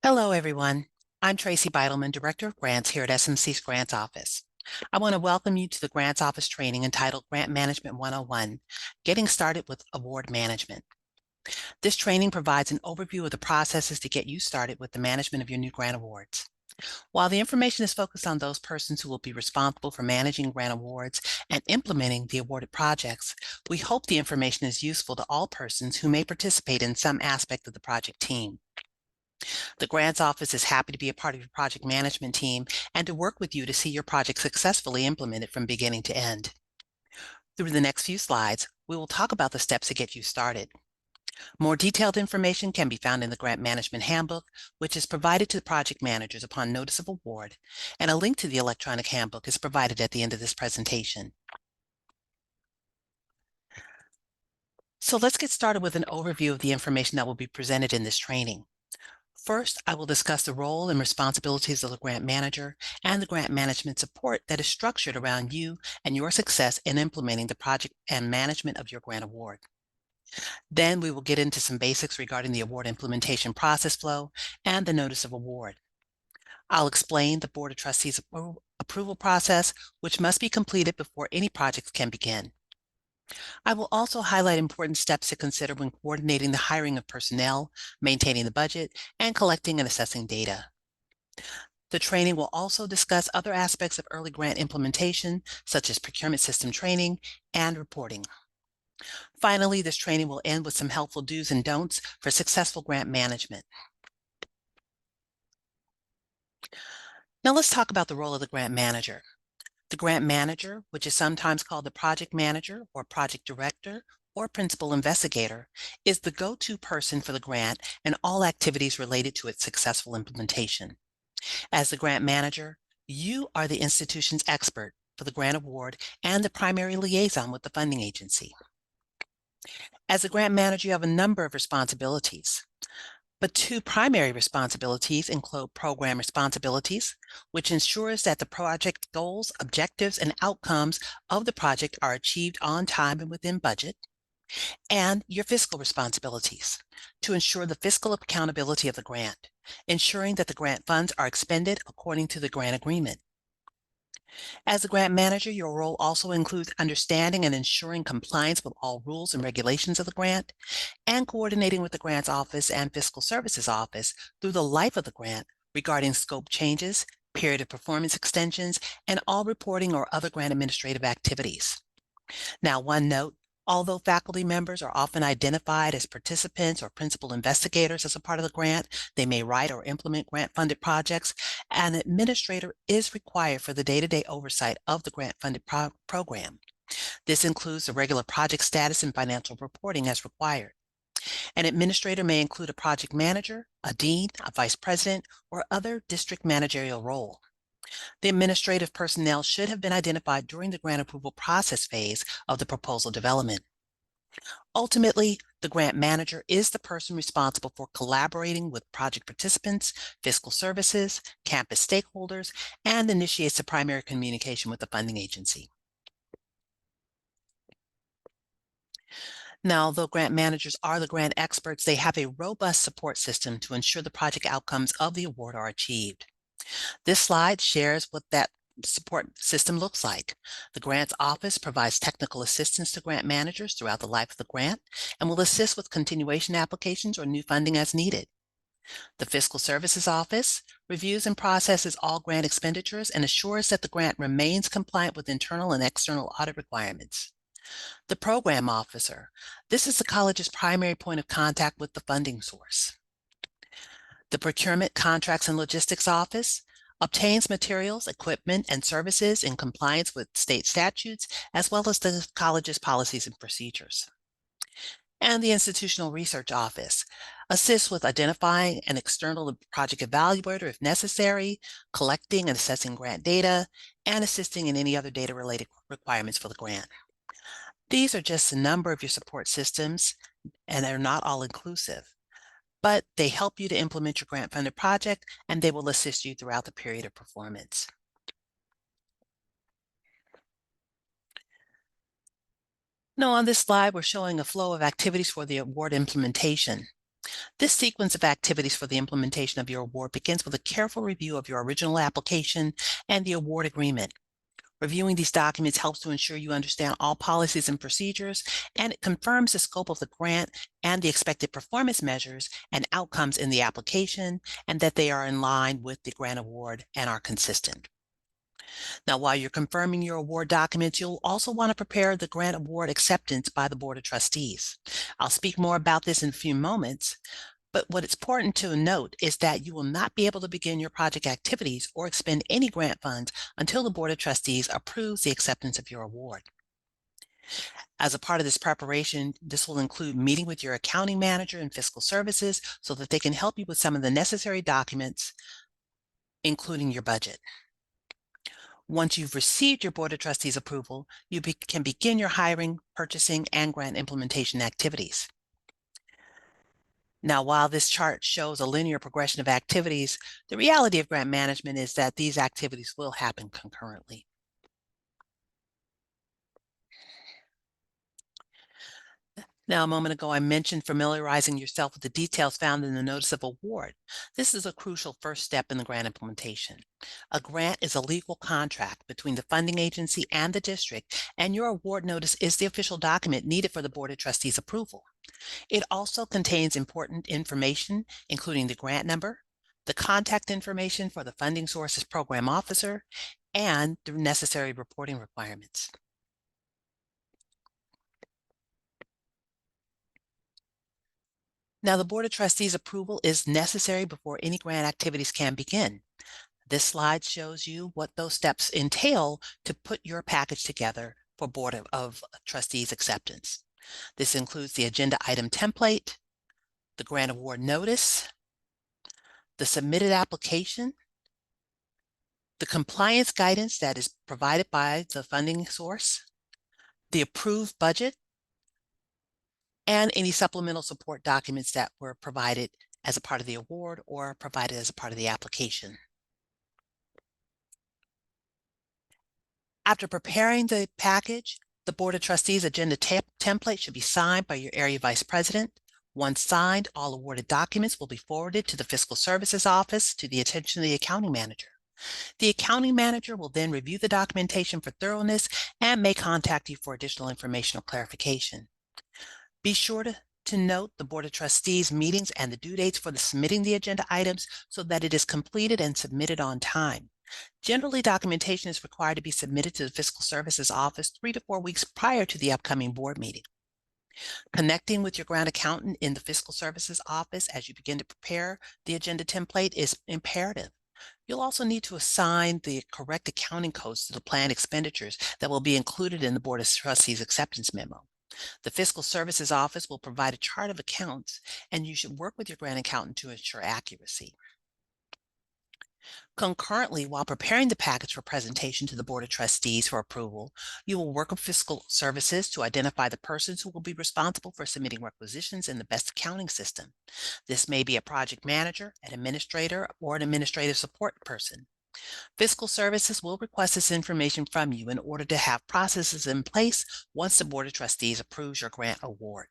Hello, everyone. I'm Tracy Beitelman, Director of Grants here at SMC's Grants Office. I want to welcome you to the Grants Office training entitled Grant Management 101, Getting Started with Award Management. This training provides an overview of the processes to get you started with the management of your new grant awards. While the information is focused on those persons who will be responsible for managing grant awards and implementing the awarded projects, we hope the information is useful to all persons who may participate in some aspect of the project team. The Grants Office is happy to be a part of your project management team and to work with you to see your project successfully implemented from beginning to end. Through the next few slides, we will talk about the steps to get you started. More detailed information can be found in the Grant Management Handbook, which is provided to the project managers upon notice of award, and a link to the electronic handbook is provided at the end of this presentation. So let's get started with an overview of the information that will be presented in this training. First, I will discuss the role and responsibilities of the grant manager and the grant management support that is structured around you and your success in implementing the project and management of your grant award. Then we will get into some basics regarding the award implementation process flow and the notice of award. I'll explain the Board of Trustees approval process, which must be completed before any projects can begin. I will also highlight important steps to consider when coordinating the hiring of personnel, maintaining the budget, and collecting and assessing data. The training will also discuss other aspects of early grant implementation, such as procurement system training and reporting. Finally, this training will end with some helpful do's and don'ts for successful grant management. Now let's talk about the role of the grant manager. The grant manager, which is sometimes called the project manager or project director or principal investigator, is the go-to person for the grant and all activities related to its successful implementation. As the grant manager, you are the institution's expert for the grant award and the primary liaison with the funding agency. As a grant manager, you have a number of responsibilities. But two primary responsibilities include program responsibilities, which ensures that the project goals, objectives, and outcomes of the project are achieved on time and within budget, and your fiscal responsibilities, to ensure the fiscal accountability of the grant, ensuring that the grant funds are expended according to the grant agreement. As a grant manager, your role also includes understanding and ensuring compliance with all rules and regulations of the grant, and coordinating with the Grants Office and Fiscal Services Office through the life of the grant regarding scope changes, period of performance extensions, and all reporting or other grant administrative activities. Now, one note, although faculty members are often identified as participants or principal investigators as a part of the grant, they may write or implement grant-funded projects. An administrator is required for the day-to-day oversight of the grant-funded program. This includes the regular project status and financial reporting as required. An administrator may include a project manager, a dean, a vice president, or other district managerial role. The administrative personnel should have been identified during the grant approval process phase of the proposal development. Ultimately, the grant manager is the person responsible for collaborating with project participants, fiscal services, campus stakeholders, and initiates the primary communication with the funding agency. Now, though grant managers are the grant experts, they have a robust support system to ensure the project outcomes of the award are achieved. This slide shares what that support system looks like. The Grants Office provides technical assistance to grant managers throughout the life of the grant and will assist with continuation applications or new funding as needed. The Fiscal Services Office reviews and processes all grant expenditures and assures that the grant remains compliant with internal and external audit requirements. The Program Officer, this is the college's primary point of contact with the funding source. The Procurement, Contracts, and Logistics Office obtains materials, equipment, and services in compliance with state statutes, as well as the college's policies and procedures. And the Institutional Research Office assists with identifying an external project evaluator if necessary, collecting and assessing grant data, and assisting in any other data-related requirements for the grant. These are just a number of your support systems, and they're not all inclusive, but they help you to implement your grant-funded project, and they will assist you throughout the period of performance. Now, on this slide, we're showing a flow of activities for the award implementation. This sequence of activities for the implementation of your award begins with a careful review of your original application and the award agreement. Reviewing these documents helps to ensure you understand all policies and procedures, and it confirms the scope of the grant and the expected performance measures and outcomes in the application, and that they are in line with the grant award and are consistent. Now, while you're confirming your award documents, you'll also want to prepare the grant award acceptance by the Board of Trustees. I'll speak more about this in a few moments, but what it's important to note is that you will not be able to begin your project activities or expend any grant funds until the Board of Trustees approves the acceptance of your award. As a part of this preparation, this will include meeting with your accounting manager and fiscal services so that they can help you with some of the necessary documents, including your budget. Once you've received your Board of Trustees approval, you can begin your hiring, purchasing, and grant implementation activities. Now, while this chart shows a linear progression of activities, the reality of grant management is that these activities will happen concurrently. Now, a moment ago, I mentioned familiarizing yourself with the details found in the Notice of Award. This is a crucial first step in the grant implementation. A grant is a legal contract between the funding agency and the district, and your award notice is the official document needed for the Board of Trustees approval. It also contains important information, including the grant number, the contact information for the funding source's program officer, and the necessary reporting requirements. Now, the Board of Trustees approval is necessary before any grant activities can begin. This slide shows you what those steps entail to put your package together for Board of Trustees acceptance. This includes the agenda item template, the grant award notice, the submitted application, the compliance guidance that is provided by the funding source, the approved budget, and any supplemental support documents that were provided as a part of the award or provided as a part of the application. After preparing the package, the Board of Trustees agenda template should be signed by your area vice president. Once signed, all awarded documents will be forwarded to the Fiscal Services Office to the attention of the accounting manager. The accounting manager will then review the documentation for thoroughness and may contact you for additional information or clarification. Be sure to note the Board of Trustees meetings and the due dates for submitting the agenda items so that it is completed and submitted on time. Generally, documentation is required to be submitted to the Fiscal Services Office 3 to 4 weeks prior to the upcoming board meeting. Connecting with your grant accountant in the Fiscal Services Office as you begin to prepare the agenda template is imperative. You'll also need to assign the correct accounting codes to the planned expenditures that will be included in the Board of Trustees acceptance memo. The Fiscal Services Office will provide a chart of accounts, and you should work with your grant accountant to ensure accuracy. Concurrently, while preparing the package for presentation to the Board of Trustees for approval, you will work with Fiscal Services to identify the persons who will be responsible for submitting requisitions in the best accounting system. This may be a project manager, an administrator, or an administrative support person. Fiscal Services will request this information from you in order to have processes in place once the Board of Trustees approves your grant award.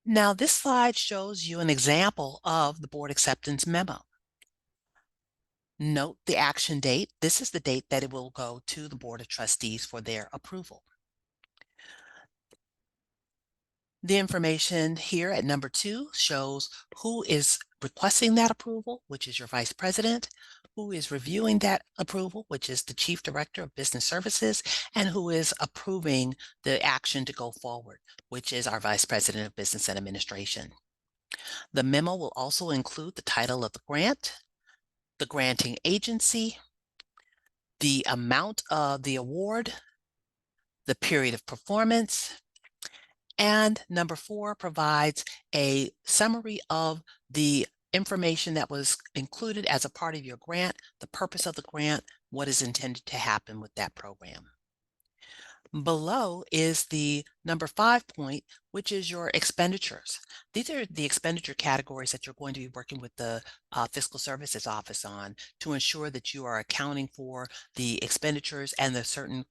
Now, this slide shows you an example of the board acceptance memo. Note the action date. This is the date that it will go to the Board of Trustees for their approval. The information here at number 2 shows who is requesting that approval, which is your vice president, who is reviewing that approval, which is the chief director of business services, and who is approving the action to go forward, which is our vice president of business and administration. The memo will also include the title of the grant, the granting agency, the amount of the award, the period of performance, and number 4 provides a summary of the information that was included as a part of your grant, the purpose of the grant, what is intended to happen with that program. Below is the number 5 point, which is your expenditures. These are the expenditure categories that you're going to be working with the Fiscal Services Office on to ensure that you are accounting for the expenditures and the certain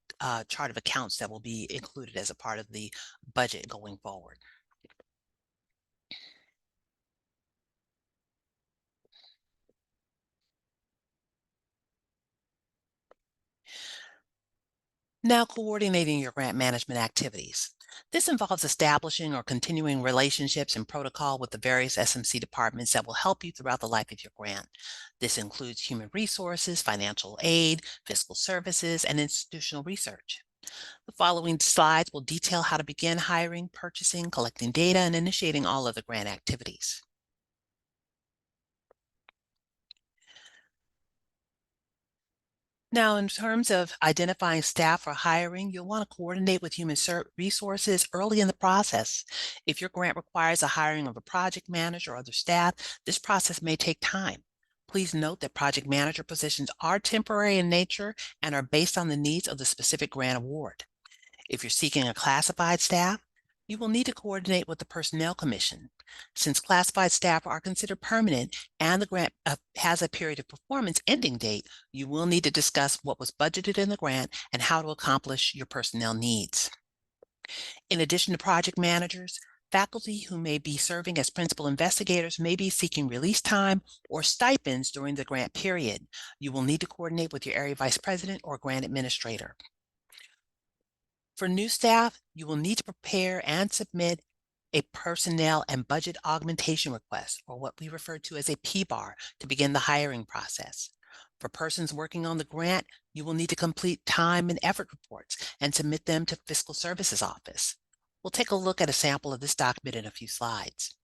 chart of accounts that will be included as a part of the budget going forward. Now, coordinating your grant management activities. This involves establishing or continuing relationships and protocol with the various SMC departments that will help you throughout the life of your grant. This includes human resources, financial aid, fiscal services, and institutional research. The following slides will detail how to begin hiring, purchasing, collecting data, and initiating all other grant activities. Now, in terms of identifying staff for hiring, you'll want to coordinate with resources early in the process. If your grant requires the hiring of a project manager or other staff, this process may take time. Please note that project manager positions are temporary in nature and are based on the needs of the specific grant award. If you're seeking a classified staff, you will need to coordinate with the Personnel Commission. Since classified staff are considered permanent and the grant has a period of performance ending date, you will need to discuss what was budgeted in the grant and how to accomplish your personnel needs. In addition to project managers, faculty who may be serving as principal investigators may be seeking release time or stipends during the grant period. You will need to coordinate with your area vice president or grant administrator. For new staff, you will need to prepare and submit a personnel and budget augmentation request, or what we refer to as a PBAR, to begin the hiring process. For persons working on the grant, you will need to complete time and effort reports and submit them to Fiscal Services Office. We'll take a look at a sample of this document in a few slides.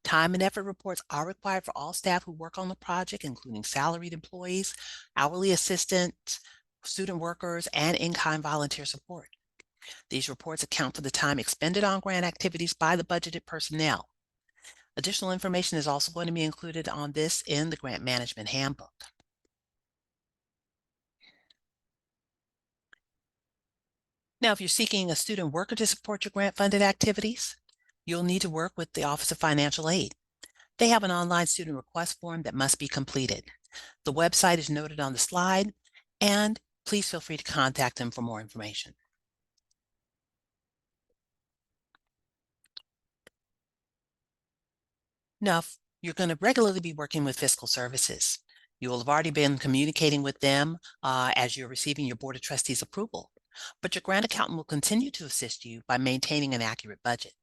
Time and effort reports are required for all staff who work on the project, including salaried employees, hourly assistants, student workers, and in-kind volunteer support. These reports account for the time expended on grant activities by the budgeted personnel. Additional information is also going to be included on this in the Grant Management Handbook. Now, if you're seeking a student worker to support your grant-funded activities, you'll need to work with the Office of Financial Aid. They have an online student request form that must be completed. The website is noted on the slide, and please feel free to contact them for more information. Now, you're going to regularly be working with Fiscal Services. You will have already been communicating with them as you're receiving your Board of Trustees approval, but your grant accountant will continue to assist you by maintaining an accurate budget.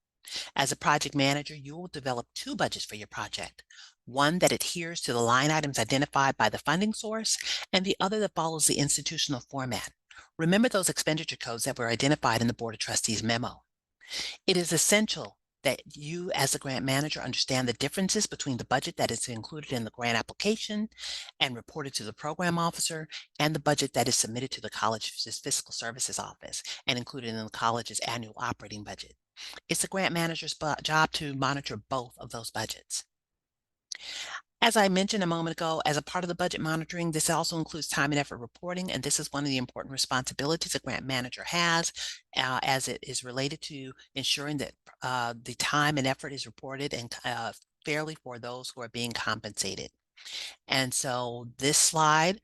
As a project manager, you will develop two budgets for your project, one that adheres to the line items identified by the funding source, and the other that follows the institutional format. Remember those expenditure codes that were identified in the Board of Trustees memo. It is essential that you, as the grant manager, understand the differences between the budget that is included in the grant application and reported to the program officer, and the budget that is submitted to the college's fiscal services office and included in the college's annual operating budget. It's the grant manager's job to monitor both of those budgets. As I mentioned a moment ago, as a part of the budget monitoring, this also includes time and effort reporting, and this is one of the important responsibilities a grant manager has as it is related to ensuring that the time and effort is reported and fairly for those who are being compensated. And so this slide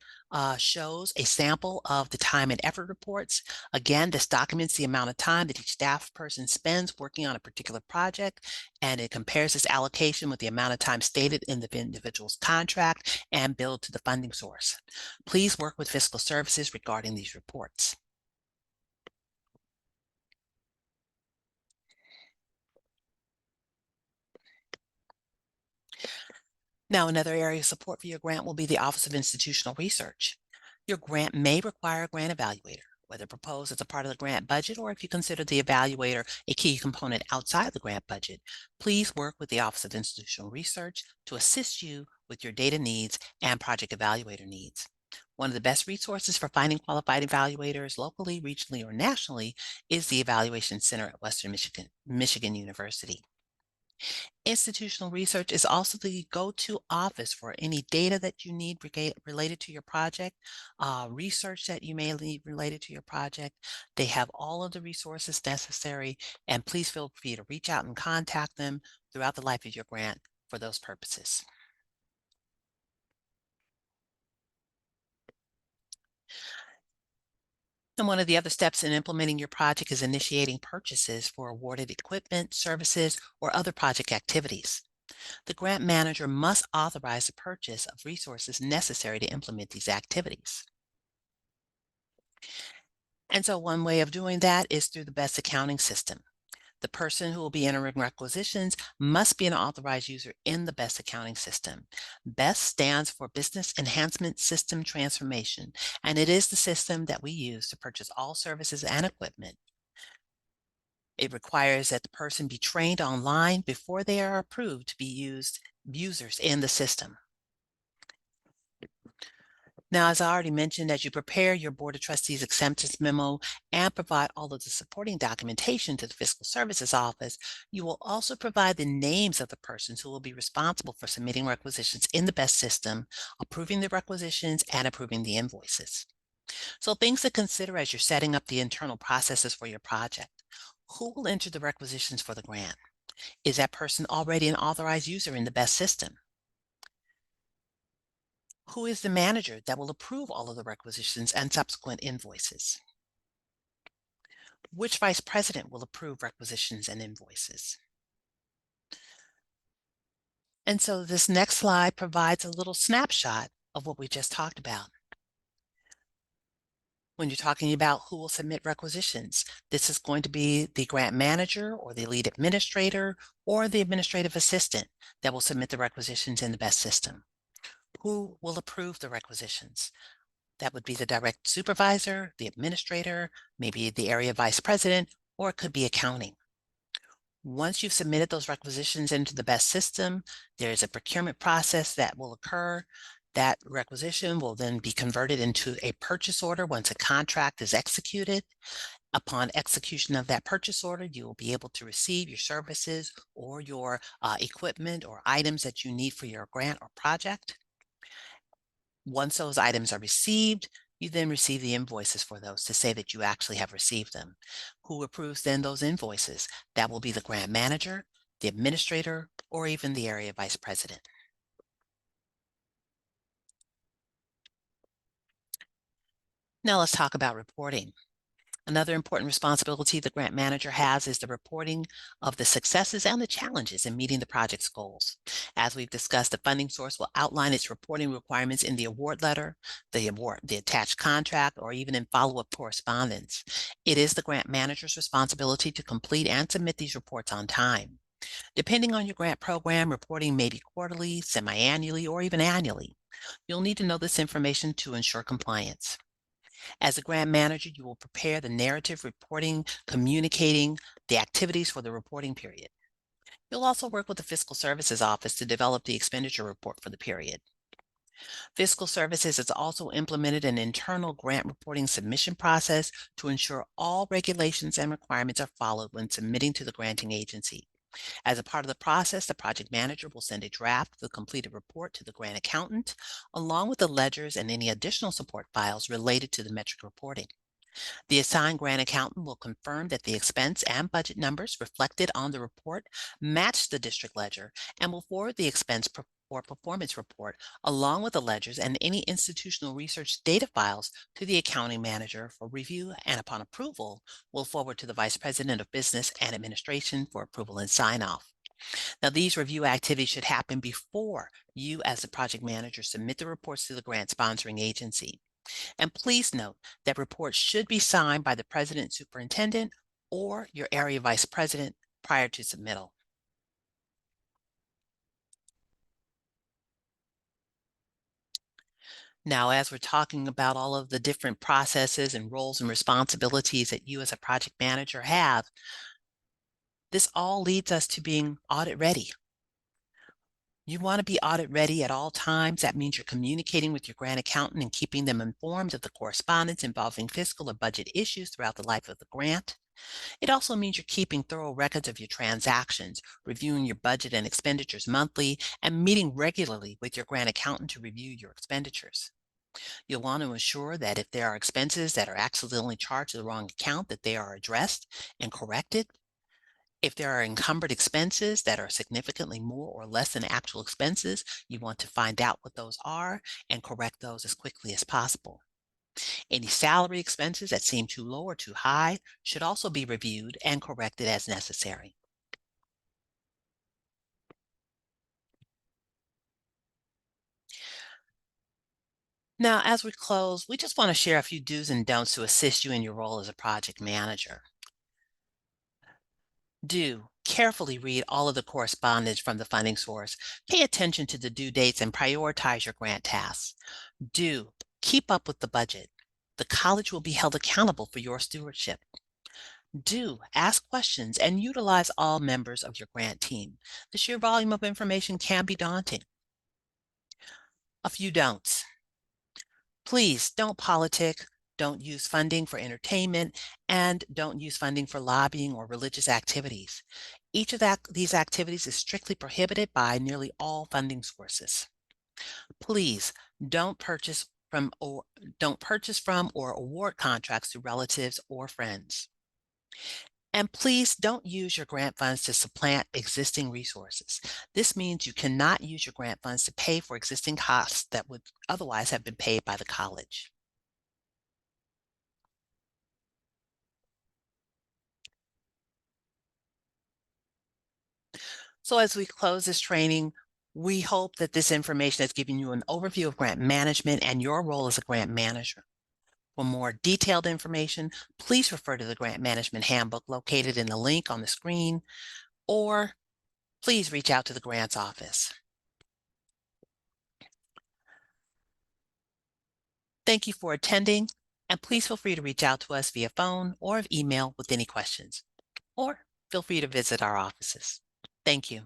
shows a sample of the time and effort reports. Again, this documents the amount of time that each staff person spends working on a particular project, and it compares this allocation with the amount of time stated in the individual's contract and billed to the funding source. Please work with Fiscal Services regarding these reports. Now, another area of support for your grant will be the Office of Institutional Research. Your grant may require a grant evaluator, whether proposed as a part of the grant budget or if you consider the evaluator a key component outside the grant budget. Please work with the Office of Institutional Research to assist you with your data needs and project evaluator needs. One of the best resources for finding qualified evaluators locally, regionally, or nationally is the Evaluation Center at Western Michigan University. Institutional research is also the go-to office for any data that you need related to your project, research that you may need related to your project. They have all of the resources necessary, and please feel free to reach out and contact them throughout the life of your grant for those purposes. And one of the other steps in implementing your project is initiating purchases for awarded equipment, services, or other project activities. The grant manager must authorize the purchase of resources necessary to implement these activities. And so one way of doing that is through the BEST accounting system. The person who will be entering requisitions must be an authorized user in the BEST accounting system. BEST stands for Business Enhancement System Transformation, and it is the system that we use to purchase all services and equipment. It requires that the person be trained online before they are approved to be users in the system. Now, as I already mentioned, as you prepare your Board of Trustees acceptance memo and provide all of the supporting documentation to the Fiscal Services Office, you will also provide the names of the persons who will be responsible for submitting requisitions in the BEST system, approving the requisitions, and approving the invoices. So things to consider as you're setting up the internal processes for your project. Who will enter the requisitions for the grant? Is that person already an authorized user in the BEST system? Who is the manager that will approve all of the requisitions and subsequent invoices? Which vice president will approve requisitions and invoices? And so this next slide provides a little snapshot of what we just talked about. When you're talking about who will submit requisitions, this is going to be the grant manager or the lead administrator or the administrative assistant that will submit the requisitions in the BEST system. Who will approve the requisitions? That would be the direct supervisor, the administrator, maybe the area vice president, or it could be accounting. Once you've submitted those requisitions into the BEST system, there's a procurement process that will occur. That requisition will then be converted into a purchase order once a contract is executed. Upon execution of that purchase order, you will be able to receive your services or your equipment or items that you need for your grant or project. Once those items are received, you then receive the invoices for those to say that you actually have received them. Who approves then those invoices? That will be the grant manager, the administrator, or even the area vice president. Now let's talk about reporting. Another important responsibility the grant manager has is the reporting of the successes and the challenges in meeting the project's goals. As we've discussed, the funding source will outline its reporting requirements in the award letter, the attached contract, or even in follow-up correspondence. It is the grant manager's responsibility to complete and submit these reports on time. Depending on your grant program, reporting may be quarterly, semi-annually, or even annually. You'll need to know this information to ensure compliance. As a grant manager, you will prepare the narrative reporting, communicating the activities for the reporting period. You'll also work with the Fiscal Services Office to develop the expenditure report for the period. Fiscal Services has also implemented an internal grant reporting submission process to ensure all regulations and requirements are followed when submitting to the granting agency. As a part of the process, the project manager will send a draft of the completed report to the grant accountant, along with the ledgers and any additional support files related to the metric reporting. The assigned grant accountant will confirm that the expense and budget numbers reflected on the report match the district ledger and will forward the expense or performance report along with the ledgers and any institutional research data files to the accounting manager for review, and upon approval will forward to the vice president of business and administration for approval and sign off. Now, these review activities should happen before you as the project manager submit the reports to the grant sponsoring agency. And please note that reports should be signed by the president superintendent or your area vice president prior to submittal. Now, as we're talking about all of the different processes and roles and responsibilities that you as a project manager have, this all leads us to being audit ready. You want to be audit ready at all times. That means you're communicating with your grant accountant and keeping them informed of the correspondence involving fiscal or budget issues throughout the life of the grant. It also means you're keeping thorough records of your transactions, reviewing your budget and expenditures monthly, and meeting regularly with your grant accountant to review your expenditures. You'll want to ensure that if there are expenses that are accidentally charged to the wrong account, that they are addressed and corrected. If there are encumbered expenses that are significantly more or less than actual expenses, you want to find out what those are and correct those as quickly as possible. Any salary expenses that seem too low or too high should also be reviewed and corrected as necessary. Now, as we close, we just want to share a few do's and don'ts to assist you in your role as a project manager. Do carefully read all of the correspondence from the funding source. Pay attention to the due dates and prioritize your grant tasks. Do keep up with the budget. The college will be held accountable for your stewardship. Do ask questions and utilize all members of your grant team. The sheer volume of information can be daunting. A few don'ts. Please don't politic, don't use funding for entertainment, and don't use funding for lobbying or religious activities. Each of these activities is strictly prohibited by nearly all funding sources. Please don't purchase from or award contracts to relatives or friends. And please don't use your grant funds to supplant existing resources. This means you cannot use your grant funds to pay for existing costs that would otherwise have been paid by the college. So as we close this training, we hope that this information has given you an overview of grant management and your role as a grant manager. For more detailed information, please refer to the Grant Management Handbook located in the link on the screen, or please reach out to the grants office. Thank you for attending, and please feel free to reach out to us via phone or email with any questions, or feel free to visit our offices. Thank you.